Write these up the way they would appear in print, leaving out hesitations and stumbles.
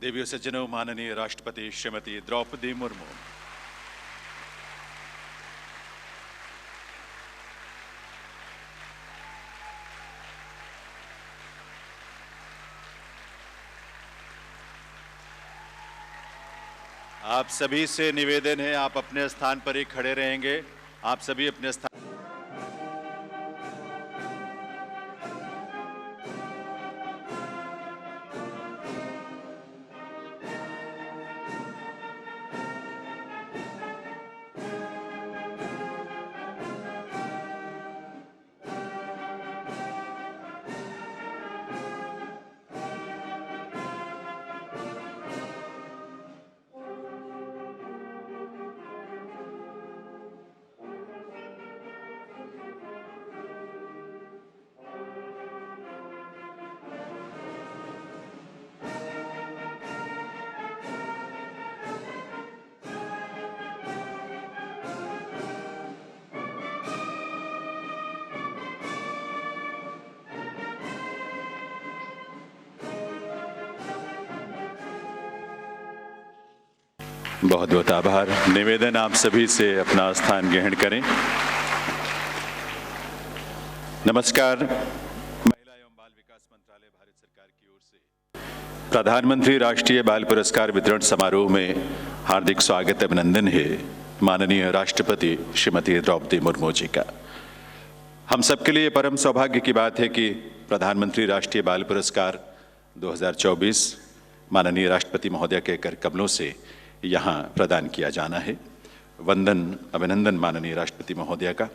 देवियों सज्जनों, माननीय राष्ट्रपति श्रीमती द्रौपदी मुर्मू। आप सभी से निवेदन है, आप अपने स्थान पर ही खड़े रहेंगे। आप सभी अपने स्थान। बहुत बहुत आभार। निवेदन आप सभी से अपना स्थान ग्रहण करें। नमस्कार। महिला एवं बाल विकास मंत्रालय भारत सरकार की ओर से प्रधानमंत्री राष्ट्रीय बाल पुरस्कार वितरण समारोह में हार्दिक स्वागत अभिनंदन है माननीय राष्ट्रपति श्रीमती द्रौपदी मुर्मू जी का। हम सबके लिए परम सौभाग्य की बात है कि प्रधानमंत्री राष्ट्रीय बाल पुरस्कार 2024 माननीय राष्ट्रपति महोदय के कर कमलों से यहाँ प्रदान किया जाना है। वंदन अभिनंदन माननीय राष्ट्रपति महोदय का।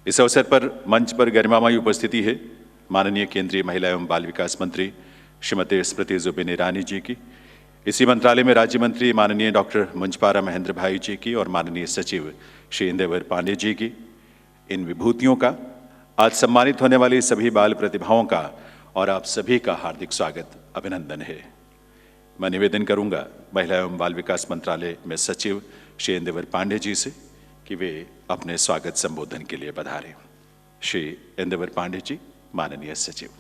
इस अवसर पर मंच पर गरिमामयी उपस्थिति है माननीय केंद्रीय महिला एवं बाल विकास मंत्री श्रीमती स्मृति जुबिन ईरानी जी की, इसी मंत्रालय में राज्य मंत्री माननीय डॉक्टर मुंजपारा महेंद्र भाई जी की और माननीय सचिव श्री इंदेवर पांडे जी की। इन विभूतियों का, आज सम्मानित होने वाली सभी बाल प्रतिभाओं का और आप सभी का हार्दिक स्वागत अभिनंदन है। मैं निवेदन करूंगा महिला एवं बाल विकास मंत्रालय में सचिव श्री इंदेवर पांडे जी से कि वे अपने स्वागत संबोधन के लिए पधारें। श्री इंदेवर पांडे जी, माननीय सचिव।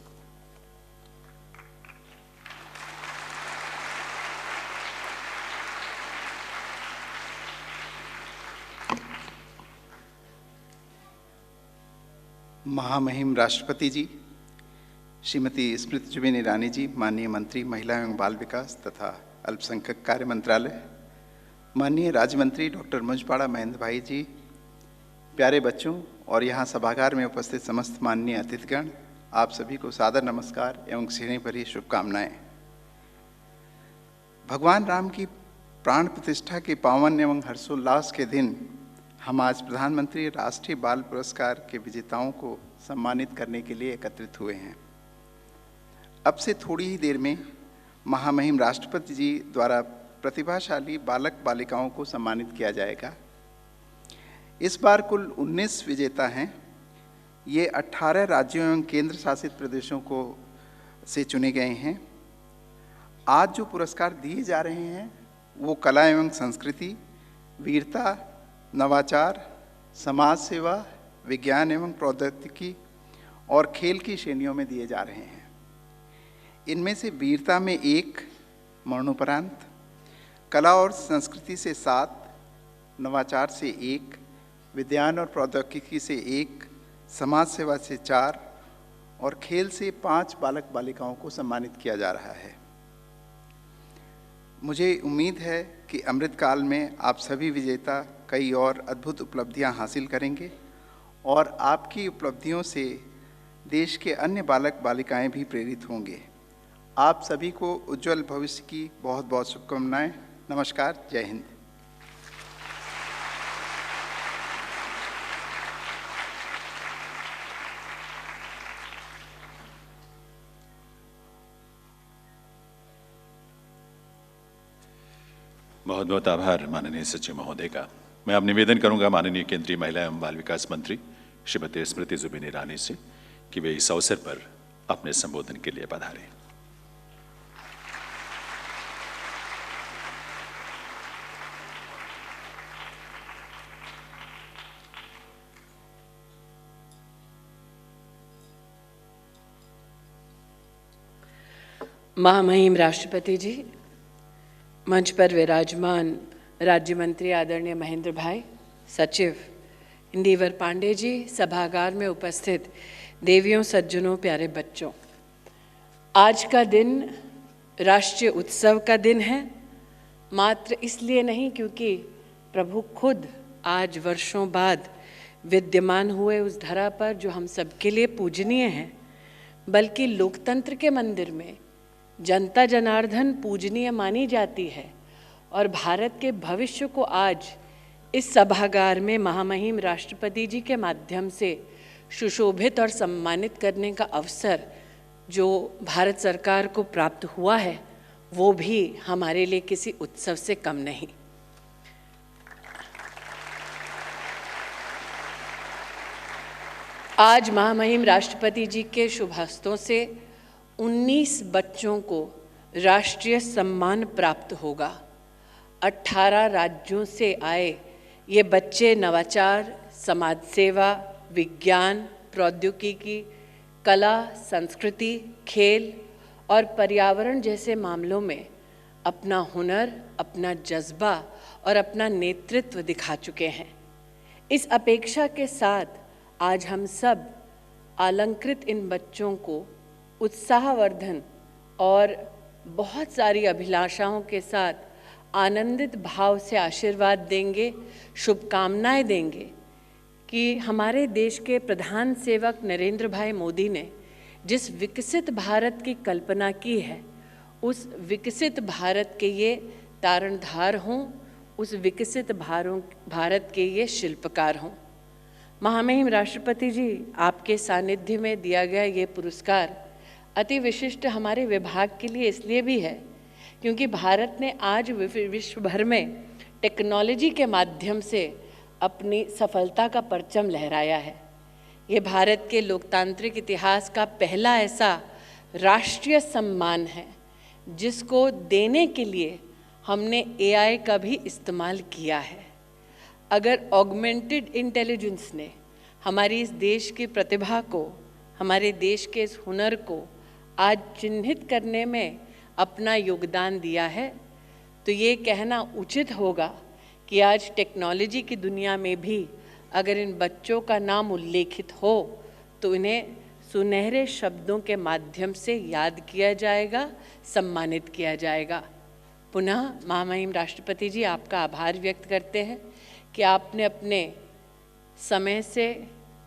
महामहिम राष्ट्रपति जी, श्रीमती स्मृति जुबिन ईरानी जी, माननीय मंत्री महिला एवं बाल विकास तथा अल्पसंख्यक कार्य मंत्रालय, माननीय राज्य मंत्री डॉक्टर मुंजपाड़ा महेंद्र भाई जी, प्यारे बच्चों और यहाँ सभागार में उपस्थित समस्त माननीय अतिथिगण, आप सभी को सादर नमस्कार एवं स्नेह भरी शुभकामनाएं। भगवान राम की प्राण प्रतिष्ठा के पावन एवं हर्षोल्लास के दिन हम आज प्रधानमंत्री राष्ट्रीय बाल पुरस्कार के विजेताओं को सम्मानित करने के लिए एकत्रित हुए हैं। अब से थोड़ी ही देर में महामहिम राष्ट्रपति जी द्वारा प्रतिभाशाली बालक बालिकाओं को सम्मानित किया जाएगा। इस बार कुल 19 विजेता हैं। ये 18 राज्यों एवं केंद्र शासित प्रदेशों को से चुने गए हैं। आज जो पुरस्कार दिए जा रहे हैं वो कला एवं संस्कृति, वीरता, नवाचार, समाज सेवा, विज्ञान एवं प्रौद्योगिकी और खेल की श्रेणियों में दिए जा रहे हैं। इनमें से वीरता में 1 मरणोपरांत, कला और संस्कृति से 7, नवाचार से 1, विज्ञान और प्रौद्योगिकी से 1, समाज सेवा से 4 और खेल से 5 बालक बालिकाओं को सम्मानित किया जा रहा है। मुझे उम्मीद है कि अमृतकाल में आप सभी विजेता कई और अद्भुत उपलब्धियां हासिल करेंगे और आपकी उपलब्धियों से देश के अन्य बालक बालिकाएं भी प्रेरित होंगे। आप सभी को उज्जवल भविष्य की बहुत बहुत शुभकामनाएं। नमस्कार, जय हिंद। बहुत बहुत आभार माननीय सचिव महोदय का। मैं अब निवेदन करूंगा माननीय केंद्रीय महिला एवं बाल विकास मंत्री श्रीमती स्मृति जुबिन ईरानी से कि वे इस अवसर पर अपने संबोधन के लिए पधारें। महामहिम राष्ट्रपति जी, मंच पर विराजमान राज्य मंत्री आदरणीय महेंद्र भाई, सचिव इंदिवर पांडे जी, सभागार में उपस्थित देवियों, सज्जनों, प्यारे बच्चों, आज का दिन राष्ट्रीय उत्सव का दिन है। मात्र इसलिए नहीं क्योंकि प्रभु खुद आज वर्षों बाद विद्यमान हुए उस धरा पर जो हम सबके लिए पूजनीय है, बल्कि लोकतंत्र के मंदिर में जनता जनार्दन पूजनीय मानी जाती है और भारत के भविष्य को आज इस सभागार में महामहिम राष्ट्रपति जी के माध्यम से सुशोभित और सम्मानित करने का अवसर जो भारत सरकार को प्राप्त हुआ है, वो भी हमारे लिए किसी उत्सव से कम नहीं। आज महामहिम राष्ट्रपति जी के शुभ हस्तों से 19 बच्चों को राष्ट्रीय सम्मान प्राप्त होगा। 18 राज्यों से आए ये बच्चे नवाचार, समाज सेवा, विज्ञान, प्रौद्योगिकी, कला, संस्कृति, खेल और पर्यावरण जैसे मामलों में अपना हुनर, अपना जज्बा और अपना नेतृत्व दिखा चुके हैं। इस अपेक्षा के साथ आज हम सब अलंकृत इन बच्चों को उत्साहवर्धन और बहुत सारी अभिलाषाओं के साथ आनंदित भाव से आशीर्वाद देंगे, शुभकामनाएं देंगे कि हमारे देश के प्रधान सेवक नरेंद्र भाई मोदी ने जिस विकसित भारत की कल्पना की है, उस विकसित भारत के ये तारणधार हों, उस विकसित भारत के ये शिल्पकार हों। महामहिम राष्ट्रपति जी, आपके सानिध्य में दिया गया ये पुरस्कार अति विशिष्ट हमारे विभाग के लिए इसलिए भी है क्योंकि भारत ने आज विश्व भर में टेक्नोलॉजी के माध्यम से अपनी सफलता का परचम लहराया है। ये भारत के लोकतांत्रिक इतिहास का पहला ऐसा राष्ट्रीय सम्मान है जिसको देने के लिए हमने AI का भी इस्तेमाल किया है। अगर ऑगमेंटेड इंटेलिजेंस ने हमारी इस देश की प्रतिभा को, हमारे देश के इस हुनर को आज चिन्हित करने में अपना योगदान दिया है, तो ये कहना उचित होगा कि आज टेक्नोलॉजी की दुनिया में भी अगर इन बच्चों का नाम उल्लेखित हो तो इन्हें सुनहरे शब्दों के माध्यम से याद किया जाएगा, सम्मानित किया जाएगा। पुनः महामहिम राष्ट्रपति जी, आपका आभार व्यक्त करते हैं कि आपने अपने समय से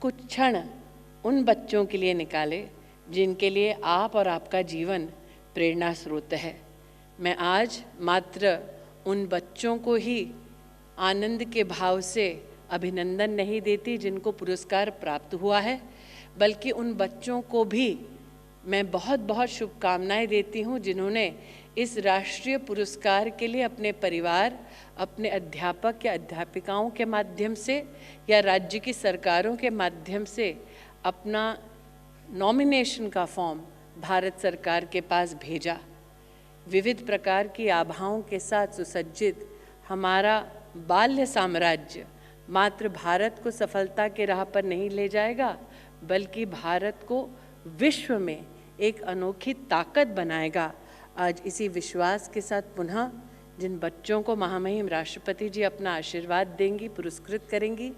कुछ क्षण उन बच्चों के लिए निकाले जिनके लिए आप और आपका जीवन प्रेरणा स्रोत है। मैं आज मात्र उन बच्चों को ही आनंद के भाव से अभिनंदन नहीं देती जिनको पुरस्कार प्राप्त हुआ है, बल्कि उन बच्चों को भी मैं बहुत बहुत शुभकामनाएं देती हूं जिन्होंने इस राष्ट्रीय पुरस्कार के लिए अपने परिवार, अपने अध्यापक या अध्यापिकाओं के माध्यम से या राज्य की सरकारों के माध्यम से अपना नॉमिनेशन का फॉर्म भारत सरकार के पास भेजा। विविध प्रकार की आभाओं के साथ सुसज्जित हमारा बाल्य साम्राज्य मात्र भारत को सफलता के राह पर नहीं ले जाएगा, बल्कि भारत को विश्व में एक अनोखी ताकत बनाएगा। आज इसी विश्वास के साथ पुनः जिन बच्चों को महामहिम राष्ट्रपति जी अपना आशीर्वाद देंगी, पुरस्कृत करेंगी,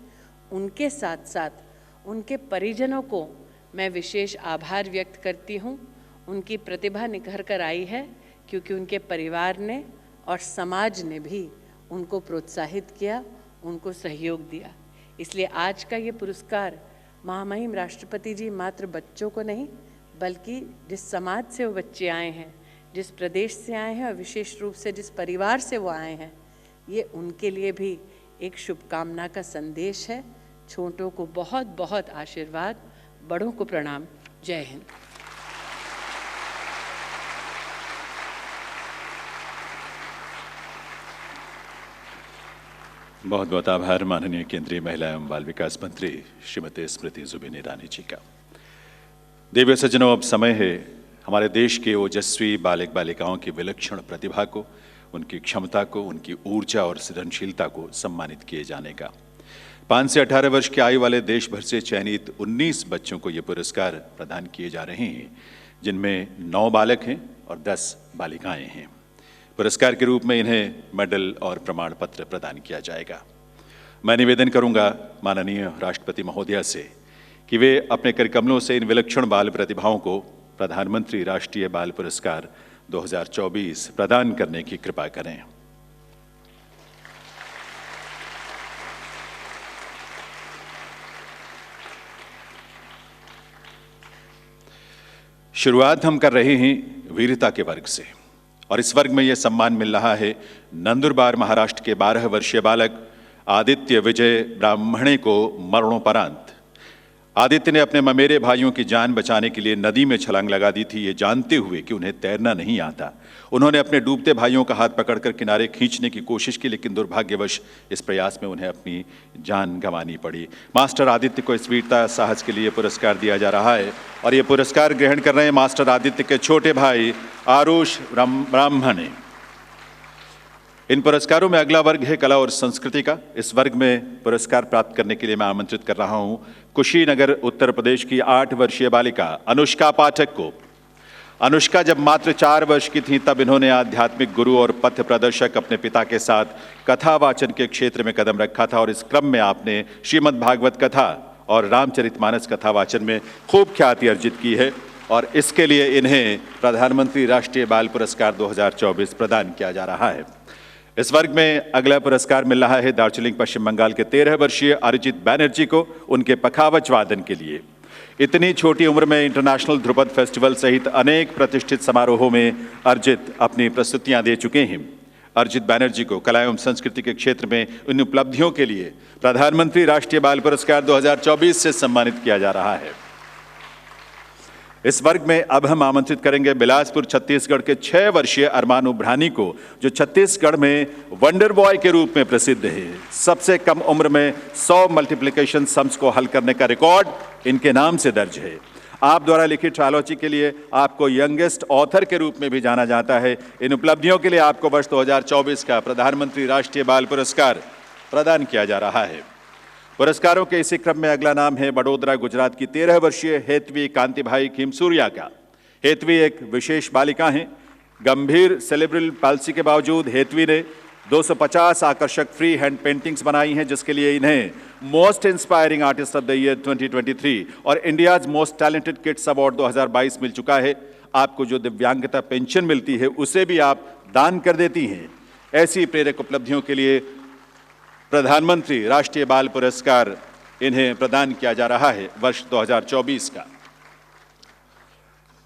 उनके साथ साथ उनके परिजनों को मैं विशेष आभार व्यक्त करती हूँ। उनकी प्रतिभा निखर कर आई है क्योंकि उनके परिवार ने और समाज ने भी उनको प्रोत्साहित किया, उनको सहयोग दिया। इसलिए आज का ये पुरस्कार महामहिम राष्ट्रपति जी मात्र बच्चों को नहीं, बल्कि जिस समाज से वो बच्चे आए हैं, जिस प्रदेश से आए हैं और विशेष रूप से जिस परिवार से वो आए हैं, ये उनके लिए भी एक शुभकामना का संदेश है। छोटों को बहुत बहुत आशीर्वाद, बड़ों को प्रणाम। जय हिंद। बहुत बहुत आभार माननीय केंद्रीय महिला एवं बाल विकास मंत्री श्रीमती स्मृति जुबिन ईरानी जी का। देवी सज्जनों, अब समय है हमारे देश के ओजस्वी बालक बालिकाओं की विलक्षण प्रतिभा को, उनकी क्षमता को, उनकी ऊर्जा और सृजनशीलता को सम्मानित किए जाने का। 5 से 18 वर्ष की आयु वाले देश भर से चयनित 19 बच्चों को ये पुरस्कार प्रदान किए जा रहे हैं, जिनमें 9 बालक हैं और 10 बालिकाएं हैं। पुरस्कार के रूप में इन्हें मेडल और प्रमाण पत्र प्रदान किया जाएगा। मैं निवेदन करूंगा माननीय राष्ट्रपति महोदया से कि वे अपने करकमलों से इन विलक्षण बाल प्रतिभाओं को प्रधानमंत्री राष्ट्रीय बाल पुरस्कार 2024 प्रदान करने की कृपा करें। शुरुआत हम कर रहे हैं वीरता के वर्ग से और इस वर्ग में यह सम्मान मिल रहा है नंदुरबार महाराष्ट्र के 12 वर्षीय बालक आदित्य विजय ब्राह्मणे को मरणोपरांत। आदित्य ने अपने ममेरे भाइयों की जान बचाने के लिए नदी में छलांग लगा दी थी, ये जानते हुए कि उन्हें तैरना नहीं आता। उन्होंने अपने डूबते भाइयों का हाथ पकड़कर किनारे खींचने की कोशिश की, लेकिन दुर्भाग्यवश इस प्रयास में उन्हें अपनी जान गंवानी पड़ी। मास्टर आदित्य को इस वीरता साहस के लिए पुरस्कार दिया जा रहा है और ये पुरस्कार ग्रहण कर रहे हैं मास्टर आदित्य के छोटे भाई आरुष ब्राह्मणे। इन पुरस्कारों में अगला वर्ग है कला और संस्कृति का। इस वर्ग में पुरस्कार प्राप्त करने के लिए मैं आमंत्रित कर रहा हूं कुशीनगर उत्तर प्रदेश की 8 वर्षीय बालिका अनुष्का पाठक को। अनुष्का जब मात्र 4 वर्ष की थी तब इन्होंने आध्यात्मिक गुरु और पथ प्रदर्शक अपने पिता के साथ कथा वाचन के क्षेत्र में कदम रखा था और इस क्रम में आपने श्रीमद् भागवत कथा और रामचरितमानस कथा वाचन में खूब ख्याति अर्जित की है और इसके लिए इन्हें प्रधानमंत्री राष्ट्रीय बाल पुरस्कार 2024 प्रदान किया जा रहा है। इस वर्ग में अगला पुरस्कार मिल रहा है दार्जिलिंग पश्चिम बंगाल के 13 वर्षीय अरिजित बैनर्जी को उनके पखावज वादन के लिए। इतनी छोटी उम्र में इंटरनेशनल ध्रुपद फेस्टिवल सहित अनेक प्रतिष्ठित समारोहों में अर्जित अपनी प्रस्तुतियां दे चुके हैं। अरिजित बैनर्जी को कला एवं संस्कृति के क्षेत्र में उन उपलब्धियों के लिए प्रधानमंत्री राष्ट्रीय बाल पुरस्कार 2024 से सम्मानित किया जा रहा है। इस वर्ग में अब हम आमंत्रित करेंगे बिलासपुर छत्तीसगढ़ के 6 वर्षीय अरमान उब्रानी को, जो छत्तीसगढ़ में वंडर बॉय के रूप में प्रसिद्ध है। सबसे कम उम्र में 100 मल्टीप्लिकेशन सम्स को हल करने का रिकॉर्ड इनके नाम से दर्ज है। आप द्वारा लिखित ट्रायोलॉजी के लिए आपको यंगेस्ट ऑथर के रूप में भी जाना जाता है। इन उपलब्धियों के लिए आपको वर्ष 2024 का प्रधानमंत्री राष्ट्रीय बाल पुरस्कार प्रदान किया जा रहा है। पुरस्कारों के इसी क्रम में अगला नाम है बड़ोदरा गुजरात की 13 वर्षीय हेतवी कांतिभाई खीमसूरिया का। हेतवी एक विशेष बालिका हैं। गंभीर सेरेब्रल पाल्सी के बावजूद हेतवी ने 250 आकर्षक फ्री हैंड पेंटिंग्स बनाई हैं, जिसके लिए इन्हें most inspiring artist of the year 2023 और India's most talented kids award 2022 मिल चुका है। आपको जो दिव्यांगता पेंशन मिलती है उसे भी आप दान कर देती हैं। ऐसी प्रेरक उपलब्धियों के लिए प्रधानमंत्री राष्ट्रीय बाल पुरस्कार इन्हें प्रदान किया जा रहा है वर्ष 2024 का।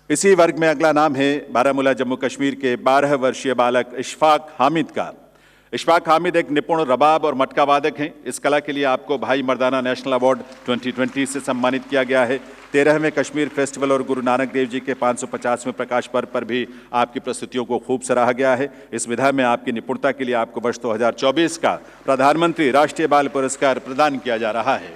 इसी वर्ग में अगला नाम है बारामूला जम्मू कश्मीर के 12 वर्षीय बालक इशफाक हामिद का। इशफाक हामिद एक निपुण रबाब और मटका वादक हैं। इस कला के लिए आपको भाई मर्दाना नेशनल अवार्ड 2020 से सम्मानित किया गया है। 13वें कश्मीर फेस्टिवल और गुरु नानक देव जी के 550वें प्रकाश पर्व पर भी आपकी प्रस्तुतियों को खूब सराहा गया है। इस विधा में आपकी निपुणता के लिए आपको वर्ष 2024 का प्रधानमंत्री राष्ट्रीय बाल पुरस्कार प्रदान किया जा रहा है।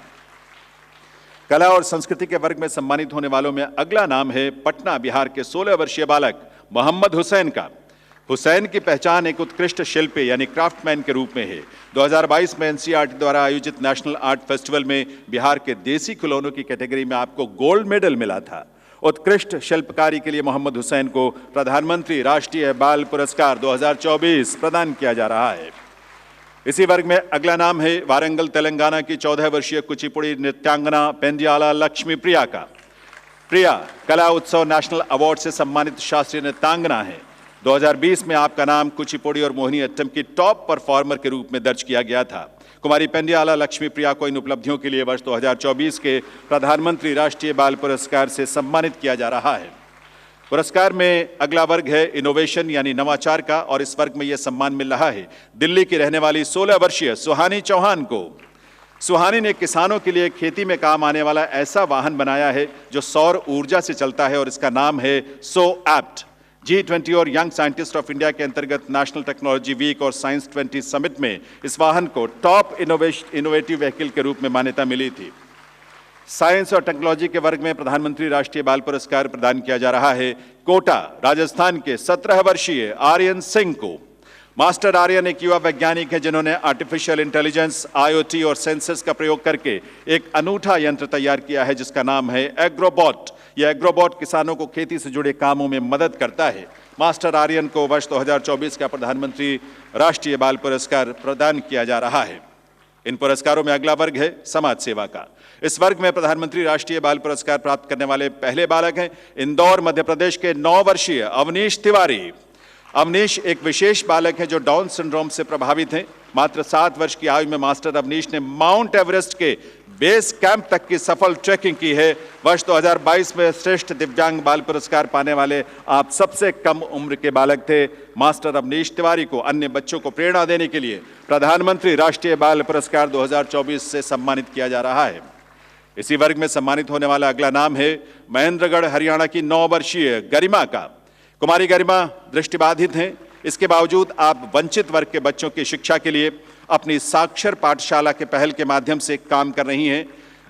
कला और संस्कृति के वर्ग में सम्मानित होने वालों में अगला नाम है पटना बिहार के 16 वर्षीय बालक मोहम्मद हुसैन का। हुसैन की पहचान एक उत्कृष्ट शिल्पी यानी क्राफ्टमैन के रूप में है। 2022 में एनसीईआरटी द्वारा आयोजित नेशनल आर्ट फेस्टिवल में बिहार के देसी खिलौनों की कैटेगरी में आपको गोल्ड मेडल मिला था। उत्कृष्ट शिल्पकारी के लिए मोहम्मद हुसैन को प्रधानमंत्री राष्ट्रीय बाल पुरस्कार 2024 प्रदान किया जा रहा है। इसी वर्ग में अगला नाम है वारंगल तेलंगाना की 14 वर्षीय कुचिपुड़ी नृत्यांगना पेंडियाला लक्ष्मी प्रिया का। प्रिया कला उत्सव नेशनल अवार्ड से सम्मानित शास्त्रीय नृत्यांगना है। 2020 में आपका नाम कुचिपुड़ी और मोहिनी अट्टम की टॉप परफॉर्मर के रूप में दर्ज किया गया था। कुमारी पेंडियाला लक्ष्मी प्रिया को इन उपलब्धियों के लिए वर्ष 2024 के प्रधानमंत्री राष्ट्रीय बाल पुरस्कार से सम्मानित किया जा रहा है। पुरस्कार में अगला वर्ग है इनोवेशन यानी नवाचार का और इस वर्ग में यह सम्मान मिल रहा है दिल्ली की रहने वाली 16 वर्षीय सुहानी चौहान को। सुहानी ने किसानों के लिए खेती में काम आने वाला ऐसा वाहन बनाया है जो सौर ऊर्जा से चलता है और इसका नाम है सो एप्ट। G20 और यंग साइंटिस्ट ऑफ इंडिया के अंतर्गत नेशनल टेक्नोलॉजी वीक और साइंस 20 समिट में इस वाहन को टॉप इनोवेटिव व्हीकल के रूप में मान्यता मिली थी। साइंस और टेक्नोलॉजी के वर्ग में प्रधानमंत्री राष्ट्रीय बाल पुरस्कार प्रदान किया जा रहा है कोटा राजस्थान के 17 वर्षीय आर्यन सिंह को। मास्टर आर्यन एक युवा वैज्ञानिक है जिन्होंने आर्टिफिशियल इंटेलिजेंस, IoT और सेंसर्स का प्रयोग करके एक अनूठा यंत्र तैयार किया है जिसका नाम है एग्रोबॉट। यह एग्रोबॉट किसानों को खेती से जुड़े कामों में मदद करता है। मास्टर आर्यन को वर्ष 2024 का प्रधानमंत्री राष्ट्रीय बाल पुरस्कार प्रदान किया जा रहा है। इन पुरस्कारों में अगला वर्ग है समाज सेवा का। इस वर्ग में प्रधानमंत्री राष्ट्रीय बाल पुरस्कार प्राप्त करने वाले पहले बालक हैं इंदौर मध्य प्रदेश के 9 वर्षीय अवनीश तिवारी। अवनीश एक विशेष बालक है जो डाउन सिंड्रोम से प्रभावित हैं। मात्र 7 वर्ष की आयु में मास्टर अवनीश ने माउंट एवरेस्ट के बेस कैंप तक की सफल ट्रैकिंग की है। वर्ष 2022 में श्रेष्ठ दिव्यांग बाल पुरस्कार पाने वाले आप सबसे कम उम्र के बालक थे। मास्टर अवनीश तिवारी को अन्य बच्चों को प्रेरणा देने के लिए प्रधानमंत्री राष्ट्रीय बाल पुरस्कार 2024 से सम्मानित किया जा रहा है। इसी वर्ग में सम्मानित होने वाला अगला नाम है महेंद्रगढ़ हरियाणा की 9 वर्षीय गरिमा का। कुमारी गरिमा दृष्टिबाधित हैं, इसके बावजूद आप वंचित वर्ग के बच्चों की शिक्षा के लिए अपनी साक्षर पाठशाला के पहल के माध्यम से काम कर रही हैं।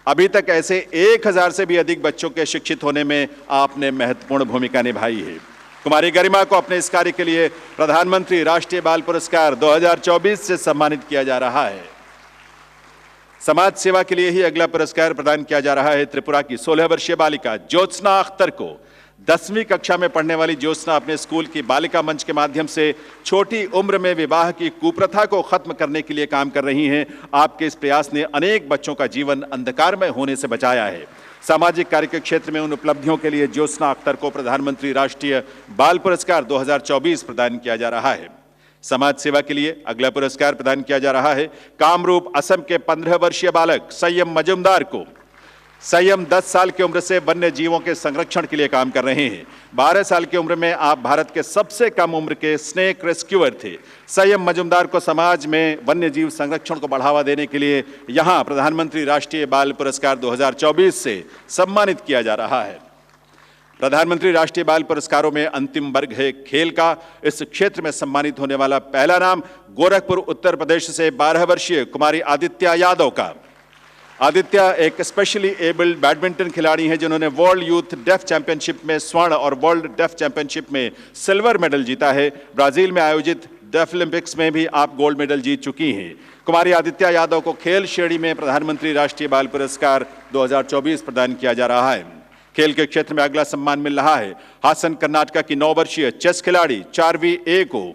अभी तक ऐसे 1000 से भी अधिक बच्चों के शिक्षित होने में आपने महत्वपूर्ण भूमिका निभाई है। कुमारी गरिमा को अपने इस कार्य के लिए प्रधानमंत्री राष्ट्रीय बाल पुरस्कार 2024 से सम्मानित किया जा रहा है। समाज सेवा के लिए ही अगला पुरस्कार प्रदान किया जा रहा है त्रिपुरा की 16 वर्षीय बालिका ज्योत्सना अख्तर को। 10वीं कक्षा में पढ़ने वाली ज्योत्सना अपने स्कूल की बालिका मंच के माध्यम से छोटी उम्र में विवाह की कुप्रथा को खत्म करने के लिए काम कर रही हैं। आपके इस प्रयास ने अनेक बच्चों का जीवन अंधकारमय होने से बचाया है। सामाजिक कार्य के क्षेत्र में उन उपलब्धियों के लिए ज्योत्सना अख्तर को प्रधानमंत्री राष्ट्रीय बाल पुरस्कार 2024 प्रदान किया जा रहा है। समाज सेवा के लिए अगला पुरस्कार प्रदान किया जा रहा है कामरूप असम के 15 वर्षीय बालक संयम मजुमदार को। संयम 10 साल की उम्र से वन्य जीवों के संरक्षण के लिए काम कर रहे हैं। 12 साल की उम्र में आप भारत के सबसे कम उम्र के स्नेक रेस्क्यूअर थे। संयम मजुमदार को समाज में वन्य जीव संरक्षण को बढ़ावा देने के लिए यहां प्रधानमंत्री राष्ट्रीय बाल पुरस्कार 2024 से सम्मानित किया जा रहा है। प्रधानमंत्री राष्ट्रीय बाल पुरस्कारों में अंतिम वर्ग है खेल का। इस क्षेत्र में सम्मानित होने वाला पहला नाम गोरखपुर उत्तर प्रदेश से 12 वर्षीय कुमारी आदित्य यादव का। आदित्य एक स्पेशली एबल्ड बैडमिंटन खिलाड़ी हैं जिन्होंने वर्ल्ड यूथ डेफ चैंपियनशिप में स्वर्ण और वर्ल्ड डेफ चैंपियनशिप में सिल्वर मेडल जीता है। ब्राजील में आयोजित डेफ ओलंपिक्स में भी आप गोल्ड मेडल जीत चुकी हैं। कुमारी आदित्य यादव को खेल श्रेणी में प्रधानमंत्री राष्ट्रीय बाल पुरस्कार 2024 प्रदान किया जा रहा है। खेल के क्षेत्र में अगला सम्मान मिल रहा है हासन कर्नाटका की 9 वर्षीय चेस खिलाड़ी चार्वी ए को।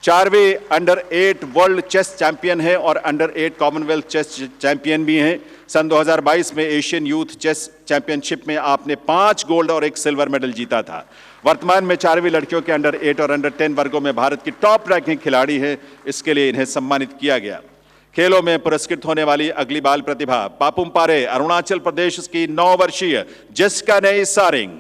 Charvi under 8 world chess champion है और अंडर 8 कॉमनवेल्थ चेस चैंपियन भी हैं। सन 2022 में एशियन यूथ चेस चैंपियनशिप में आपने 5 गोल्ड और 1 सिल्वर मेडल जीता था। वर्तमान में चार्वी लड़कियों के अंडर 8 और अंडर 10 वर्गों में भारत की टॉप रैंकिंग खिलाड़ी है। इसके लिए इन्हें सम्मानित किया गया। खेलों में पुरस्कृत होने वाली अगली बाल प्रतिभा पापुम पारे अरुणाचल प्रदेश की 9 वर्षीय जेसिका नई सारिंग।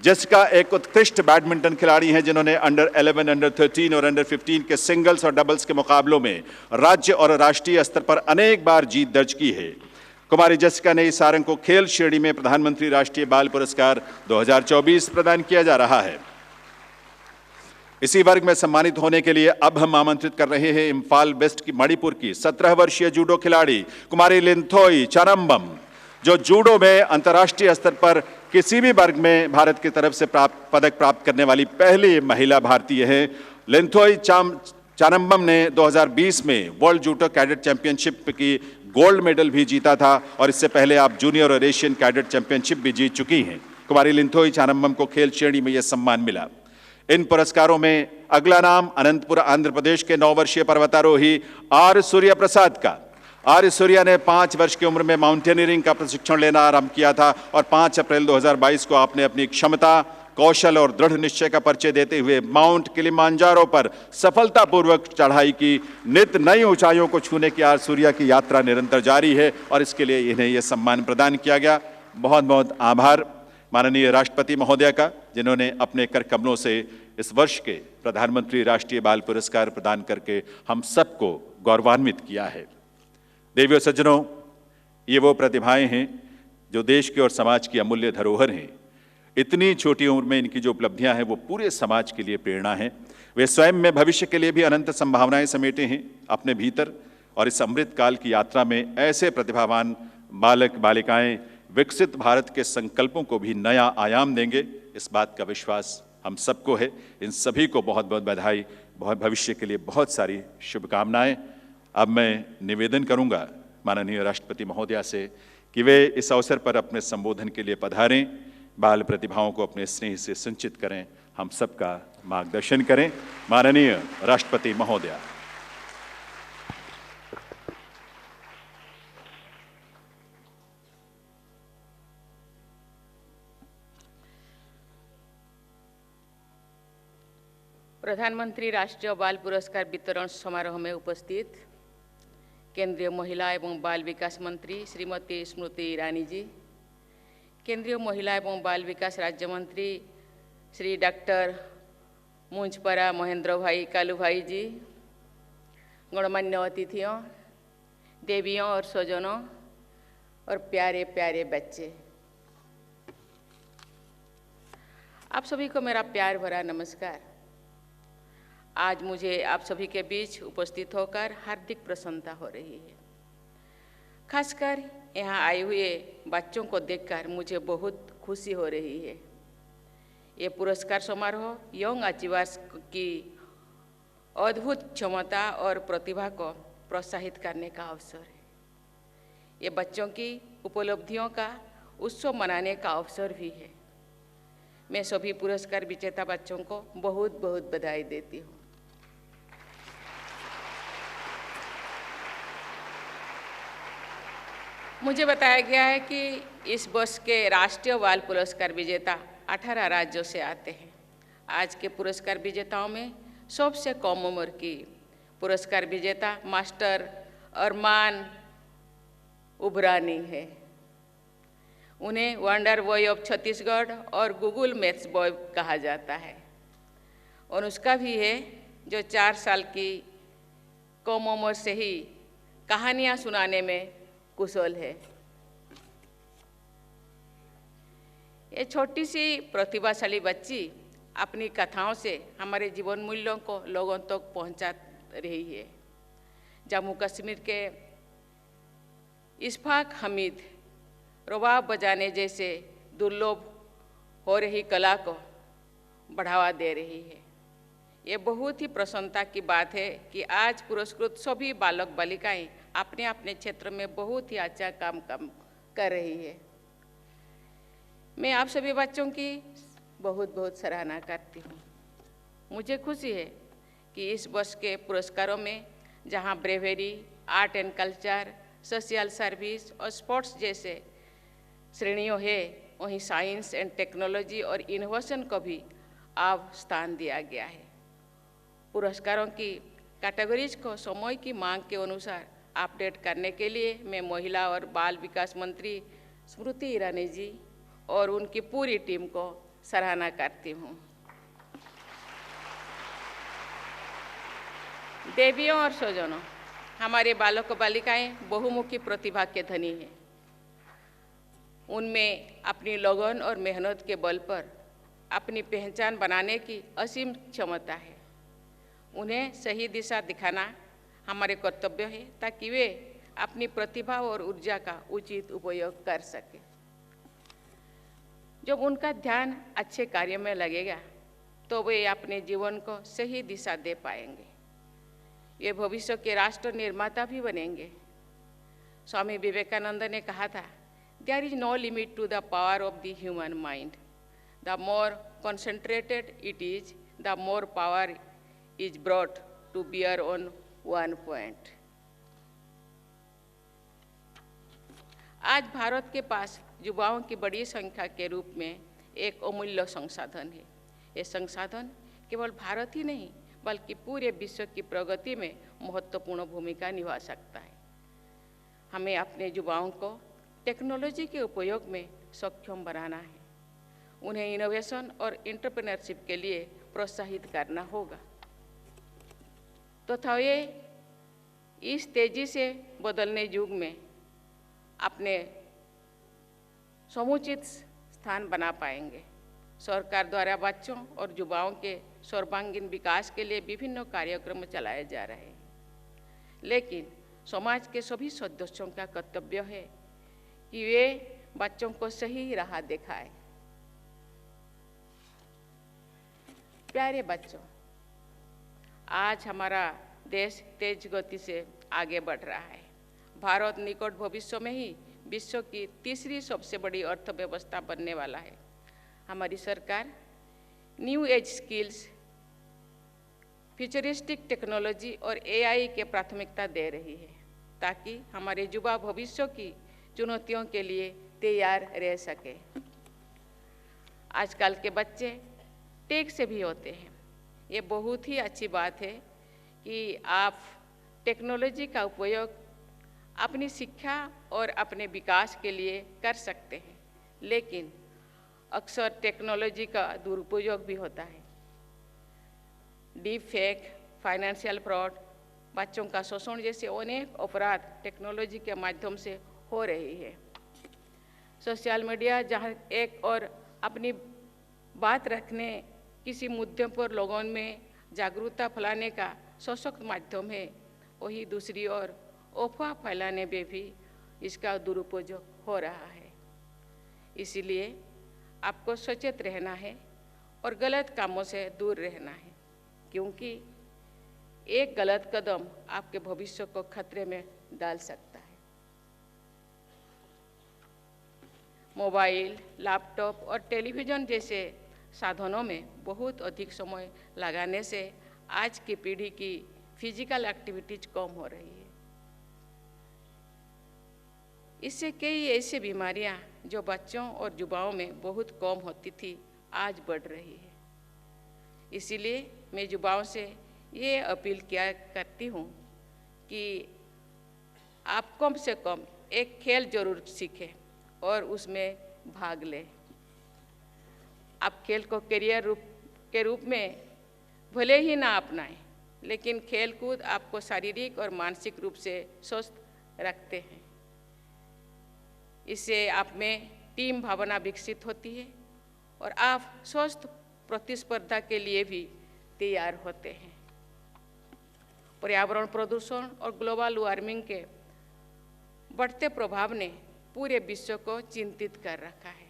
जेसिका एक उत्कृष्ट बैडमिंटन खिलाड़ी हैं जिन्होंने अंडर 11, अंडर 13 और अंडर 15 के सिंगल्स और डबल्स के मुकाबलों में राज्य और राष्ट्रीय स्तर पर अनेक बार जीत दर्ज की है। कुमारी जेसिका नई सारंग को खेल श्रेणी में प्रधानमंत्री राष्ट्रीय बाल पुरस्कार 2024 प्रदान किया जा रहा है। इसी वर्ग में सम्मानित होने के लिए अब हम आमंत्रित कर रहे हैं इम्फाल वेस्ट की मणिपुर की 17 वर्षीय जूडो खिलाड़ी कुमारी लिंथोई चारम्बम, जो जूडो में अंतर्राष्ट्रीय स्तर पर किसी भी वर्ग में भारत की तरफ से पदक प्राप्त करने वाली पहली महिला भारतीय है। लिंथोई चारम्बम ने 2020 में वर्ल्ड जूडो कैडेट चैंपियनशिप की गोल्ड मेडल भी जीता था और इससे पहले आप जूनियर और एशियन कैडेट चैंपियनशिप भी जीत चुकी हैं। कुमारी लिंथोई चारम्बम को खेल श्रेणी में यह सम्मान मिला। इन पुरस्कारों में अगला नाम अनंतपुर आंध्र प्रदेश के 9 वर्षीय पर्वतारोही आर सूर्य प्रसाद का। आर सूर्या ने 5 वर्ष की उम्र में माउंटेनियरिंग का प्रशिक्षण लेना आरंभ किया था और 5 अप्रैल 2022 को आपने अपनी क्षमता, कौशल और दृढ़ निश्चय का परिचय देते हुए माउंट किलिमांजारो पर सफलतापूर्वक चढ़ाई की। नित नई ऊंचाइयों को छूने की आर सूर्या की यात्रा निरंतर जारी है और इसके लिए इन्हें यह सम्मान प्रदान किया गया। बहुत बहुत आभार माननीय राष्ट्रपति महोदय का, जिन्होंने अपने कर कमलों से इस वर्ष के प्रधानमंत्री राष्ट्रीय बाल पुरस्कार प्रदान करके हम सबको गौरवान्वित किया है। देवियों सज्जनों, ये वो प्रतिभाएं हैं जो देश के और समाज की अमूल्य धरोहर हैं। इतनी छोटी उम्र में इनकी जो उपलब्धियां हैं वो पूरे समाज के लिए प्रेरणा है। वे स्वयं में भविष्य के लिए भी अनंत संभावनाएं समेटे हैं अपने भीतर और इस अमृत काल की यात्रा में ऐसे प्रतिभावान बालक बालिकाएं विकसित भारत के संकल्पों को भी नया आयाम देंगे, इस बात का विश्वास हम सबको है। इन सभी को बहुत बहुत बधाई। भविष्य के लिए बहुत सारी शुभकामनाएं। अब मैं निवेदन करूंगा माननीय राष्ट्रपति महोदया से कि वे इस अवसर पर अपने संबोधन के लिए पधारें, बाल प्रतिभाओं को अपने स्नेह से सिंचित करें, हम सबका मार्गदर्शन करें। माननीय राष्ट्रपति महोदया। प्रधानमंत्री राष्ट्रीय बाल पुरस्कार वितरण समारोह में उपस्थित केंद्रीय महिला एवं बाल विकास मंत्री श्रीमती स्मृति ईरानी जी, केंद्रीय महिला एवं बाल विकास राज्य मंत्री श्री डॉक्टर मुंजपरा महेंद्र भाई कालू भाई जी, गणमान्य अतिथियों, देवियों और स्वजनों और प्यारे प्यारे बच्चे, आप सभी को मेरा प्यार भरा नमस्कार। आज मुझे आप सभी के बीच उपस्थित होकर हार्दिक प्रसन्नता हो रही है। खासकर यहाँ आए हुए बच्चों को देखकर मुझे बहुत खुशी हो रही है। ये पुरस्कार समारोह यंग अचीवर्स की अद्भुत क्षमता और प्रतिभा को प्रोत्साहित करने का अवसर है। ये बच्चों की उपलब्धियों का उत्सव मनाने का अवसर भी है। मैं सभी पुरस्कार विजेता बच्चों को बहुत बहुत बधाई देती हूँ। मुझे बताया गया है कि इस वर्ष के राष्ट्रीय बाल पुरस्कार विजेता 18 राज्यों से आते हैं। आज के पुरस्कार विजेताओं में सबसे कम उम्र की पुरस्कार विजेता मास्टर अरमान उबरानी है। उन्हें वंडर बॉय ऑफ छत्तीसगढ़ और गूगल मैथ्स बॉय कहा जाता है। और उसका भी है जो 4 साल की कम उम्र से ही कहानियाँ सुनाने में कुशल है। ये छोटी सी प्रतिभाशाली बच्ची अपनी कथाओं से हमारे जीवन मूल्यों को लोगों तक पहुंचा रही है। जम्मू कश्मीर के इशफाक हमीद रबाब बजाने जैसे दुर्लभ हो रही कला को बढ़ावा दे रही है। ये बहुत ही प्रसन्नता की बात है कि आज पुरस्कृत सभी बालक बालिकाएं अपने अपने क्षेत्र में बहुत ही अच्छा काम कर रही है। मैं आप सभी बच्चों की बहुत बहुत सराहना करती हूँ। मुझे खुशी है कि इस वर्ष के पुरस्कारों में जहाँ bravery, art and culture, social service और स्पोर्ट्स जैसे श्रेणियों है, वहीं साइंस एंड टेक्नोलॉजी और इनोवेशन को भी अब स्थान दिया गया है। पुरस्कारों की कैटेगरीज को समय की मांग के अनुसार अपडेट करने के लिए मैं महिला और बाल विकास मंत्री स्मृति ईरानी जी और उनकी पूरी टीम को सराहना करती हूँ। देवियों और स्वजनों, हमारे बालक बालिकाएं बहुमुखी प्रतिभा के धनी हैं। उनमें अपनी लगन और मेहनत के बल पर अपनी पहचान बनाने की असीम क्षमता है। उन्हें सही दिशा दिखाना हमारे कर्तव्य है ताकि वे अपनी प्रतिभा और ऊर्जा का उचित उपयोग कर सकें। जब उनका ध्यान अच्छे कार्य में लगेगा तो वे अपने जीवन को सही दिशा दे पाएंगे। ये भविष्य के राष्ट्र निर्माता भी बनेंगे। स्वामी विवेकानंद ने कहा था, there is no limit to the power of the human mind. The more concentrated it is, the more power is brought to bear on one point. आज भारत के पास युवाओं की बड़ी संख्या के रूप में एक अमूल्य संसाधन है। ये संसाधन केवल भारत ही नहीं बल्कि पूरे विश्व की प्रगति में महत्वपूर्ण भूमिका निभा सकता है। हमें अपने युवाओं को टेक्नोलॉजी के उपयोग में सक्षम बनाना है। उन्हें इनोवेशन और एंटरप्रेन्योरशिप के लिए प्रोत्साहित करना होगा तथा ये इस तेजी से बदलने युग में अपने समुचित स्थान बना पाएंगे। सरकार द्वारा बच्चों और युवाओं के सर्वांगीण विकास के लिए विभिन्न कार्यक्रम चलाए जा रहे हैं, लेकिन समाज के सभी सदस्यों का कर्तव्य है कि वे बच्चों को सही राह दिखाएं। प्यारे बच्चों, आज हमारा देश तेज गति से आगे बढ़ रहा है। भारत निकट भविष्य में ही विश्व की तीसरी सबसे बड़ी अर्थव्यवस्था बनने वाला है। हमारी सरकार new age skills, futuristic technology और एआई के प्राथमिकता दे रही है ताकि हमारे युवा भविष्य की चुनौतियों के लिए तैयार रह सके। आजकल के बच्चे टेक से भी होते हैं। ये बहुत ही अच्छी बात है कि आप टेक्नोलॉजी का उपयोग अपनी शिक्षा और अपने विकास के लिए कर सकते हैं, लेकिन अक्सर टेक्नोलॉजी का दुरुपयोग भी होता है। डीप फेक, फाइनेंशियल फ्रॉड, बच्चों का शोषण जैसे अनेक अपराध टेक्नोलॉजी के माध्यम से हो रही है। सोशल मीडिया जहाँ एक और अपनी बात रखने, किसी मुद्दे पर लोगों में जागरूकता फैलाने का सशक्त माध्यम है, वही दूसरी ओर अफवाह फैलाने में भी इसका दुरुपयोग हो रहा है। इसीलिए आपको सचेत रहना है और गलत कामों से दूर रहना है, क्योंकि एक गलत कदम आपके भविष्य को खतरे में डाल सकता है। मोबाइल, लैपटॉप और टेलीविज़न जैसे साधनों में बहुत अधिक समय लगाने से आज की पीढ़ी की फिजिकल एक्टिविटीज कम हो रही है। इससे कई ऐसी बीमारियां जो बच्चों और युवाओं में बहुत कम होती थी, आज बढ़ रही है। इसीलिए मैं युवाओं से ये अपील किया करती हूँ कि आप कम से कम एक खेल जरूर सीखें और उसमें भाग लें। आप खेल को करियर के रूप में भले ही ना अपनाएं, लेकिन खेलकूद आपको शारीरिक और मानसिक रूप से स्वस्थ रखते हैं। इससे आप में टीम भावना विकसित होती है और आप स्वस्थ प्रतिस्पर्धा के लिए भी तैयार होते हैं। पर्यावरण प्रदूषण और ग्लोबल वार्मिंग के बढ़ते प्रभाव ने पूरे विश्व को चिंतित कर रखा है।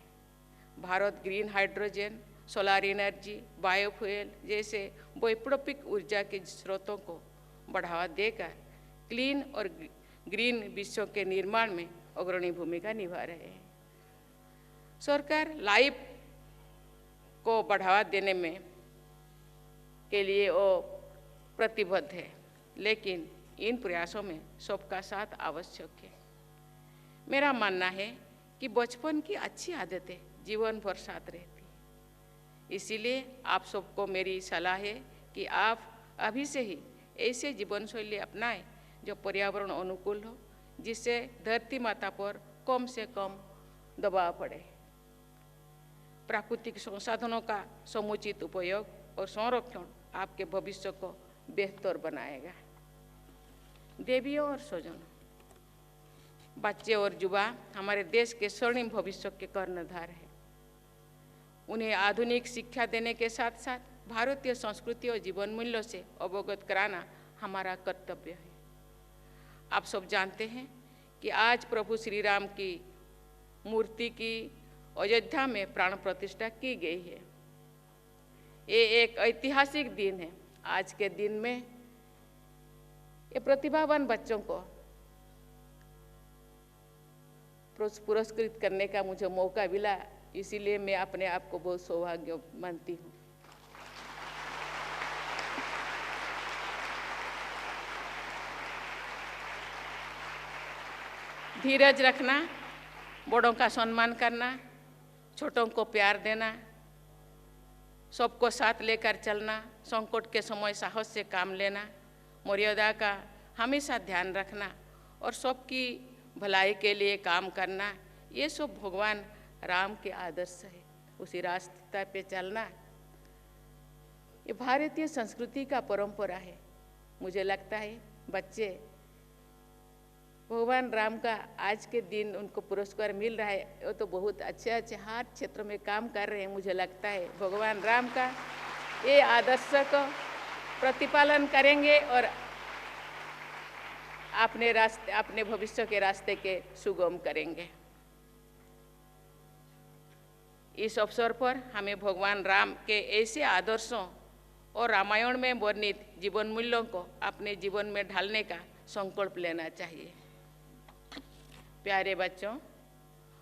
Bharat green hydrogen, solar energy, biofuel जैसे वैकल्पिक ऊर्जा के स्रोतों को बढ़ावा देकर क्लीन और ग्रीन विश्व के निर्माण में अग्रणी भूमिका निभा रहे हैं। सरकार लाइफ को बढ़ावा देने में के लिए वो प्रतिबद्ध है, लेकिन इन प्रयासों में सबका साथ आवश्यक है। मेरा मानना है कि बचपन की अच्छी आदतें जीवन भर साथ रहती हैं। इसीलिए आप सबको मेरी सलाह है कि आप अभी से ही ऐसे जीवन शैली अपनाएं जो पर्यावरण अनुकूल हो, जिससे धरती माता पर कम से कम दबाव पड़े। प्राकृतिक संसाधनों का समुचित उपयोग और संरक्षण आपके भविष्य को बेहतर बनाएगा। देवियों और स्वजनों, बच्चे और युवा हमारे देश के स्वर्णिम भविष्य के कर्णधार हैं। उन्हें आधुनिक शिक्षा देने के साथ साथ भारतीय संस्कृति और जीवन मूल्यों से अवगत कराना हमारा कर्तव्य है। आप सब जानते हैं कि आज प्रभु श्री राम की मूर्ति की अयोध्या में प्राण प्रतिष्ठा की गई है। ये एक ऐतिहासिक दिन है। आज के दिन में ये प्रतिभावान बच्चों को पुरस्कृत करने का मुझे मौका मिला, इसीलिए मैं अपने आप को बहुत सौभाग्य मानती हूँ। धीरज रखना, बड़ों का सम्मान करना, छोटों को प्यार देना, सबको साथ लेकर चलना, संकट के समय साहस से काम लेना, मर्यादा का हमेशा ध्यान रखना और सबकी भलाई के लिए काम करना, ये सब भगवान राम के आदर्श है। उसी रास्ते पे चलना ये भारतीय संस्कृति का परंपरा है। मुझे लगता है बच्चे भगवान राम का आज के दिन उनको पुरस्कार मिल रहा है, वो तो बहुत अच्छे हर क्षेत्र में काम कर रहे हैं। मुझे लगता है भगवान राम का ये आदर्श को प्रतिपालन करेंगे और अपने भविष्य के रास्ते के सुगम करेंगे। इस अवसर पर हमें भगवान राम के ऐसे आदर्शों और रामायण में वर्णित जीवन मूल्यों को अपने जीवन में ढालने का संकल्प लेना चाहिए। प्यारे बच्चों,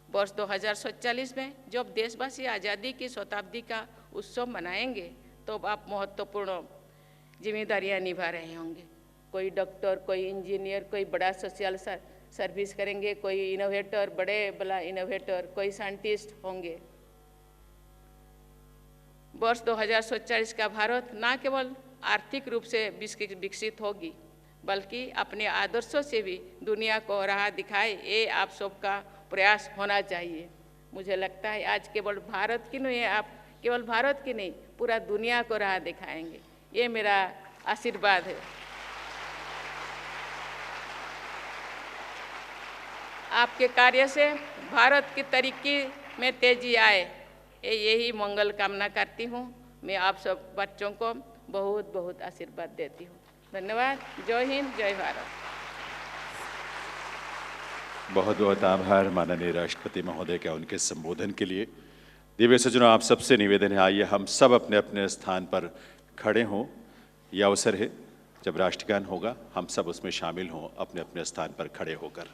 वर्ष 2047 में जब देशवासी आज़ादी की शताब्दी का उत्सव मनाएंगे तो आप महत्वपूर्ण जिम्मेदारियां निभा रहे होंगे। कोई डॉक्टर, कोई इंजीनियर, कोई बड़ा सोशल सर्विस करेंगे, कोई इनोवेटर, बड़े बड़ा इनोवेटर, कोई साइंटिस्ट होंगे। वर्ष 2047 का भारत न केवल आर्थिक रूप से विकसित होगी बल्कि अपने आदर्शों से भी दुनिया को राह दिखाए, ये आप सबका प्रयास होना चाहिए। मुझे लगता है आज केवल भारत की नहीं, आप केवल भारत की नहीं, पूरा दुनिया को राह दिखाएंगे, ये मेरा आशीर्वाद है। आपके कार्य से भारत की तरक्की में तेजी आए, यही मंगल कामना करती हूँ। मैं आप सब बच्चों को बहुत बहुत आशीर्वाद देती हूँ। धन्यवाद। जय हिंद, जय भारत। बहुत बहुत आभार माननीय राष्ट्रपति महोदय का उनके संबोधन के लिए। दिव्य सज्जनों, आप सबसे निवेदन है, आइए हम सब अपने अपने स्थान पर खड़े हों। यह अवसर है जब राष्ट्रगान होगा, हम सब उसमें शामिल हों अपने अपने स्थान पर खड़े होकर।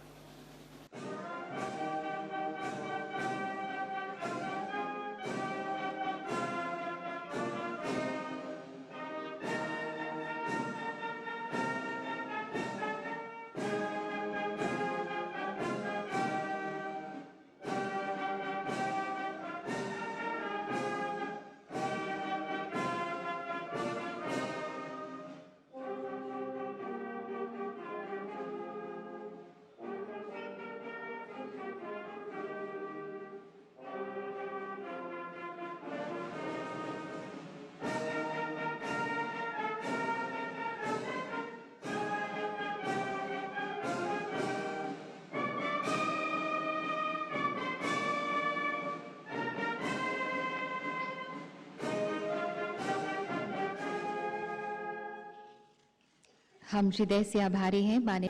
हम हृदय से आभारी हैं माननीय।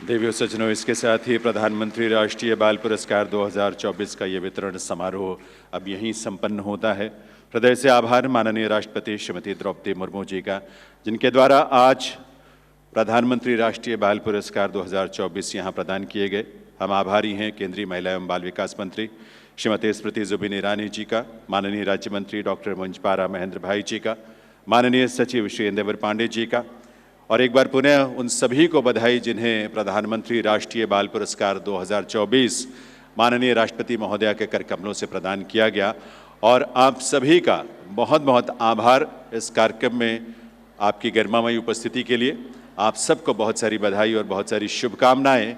देवियों सज्जनों, इसके साथ ही प्रधानमंत्री राष्ट्रीय बाल पुरस्कार 2024 का ये वितरण समारोह अब यहीं संपन्न होता है। हृदय से आभार माननीय राष्ट्रपति श्रीमती द्रौपदी मुर्मू जी का, जिनके द्वारा आज प्रधानमंत्री राष्ट्रीय बाल पुरस्कार 2024 यहाँ प्रदान किए गए। हम आभारी हैं केंद्रीय महिला एवं बाल विकास मंत्री श्रीमती स्मृति जुबिन ईरानी जी का, माननीय राज्य मंत्री डॉक्टर मुंजपारा महेंद्र भाई जी का, माननीय सचिव श्री इंदेवर पांडे जी का, और एक बार पुनः उन सभी को बधाई जिन्हें प्रधानमंत्री राष्ट्रीय बाल पुरस्कार 2024 माननीय राष्ट्रपति महोदया के कर कमलों से प्रदान किया गया। और आप सभी का बहुत बहुत आभार इस कार्यक्रम में आपकी गरिमामयी उपस्थिति के लिए। आप सबको बहुत सारी बधाई और बहुत सारी शुभकामनाएं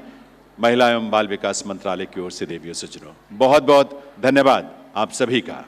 महिला एवं बाल विकास मंत्रालय की ओर से। देवियों सज्जनों, बहुत बहुत धन्यवाद आप सभी का।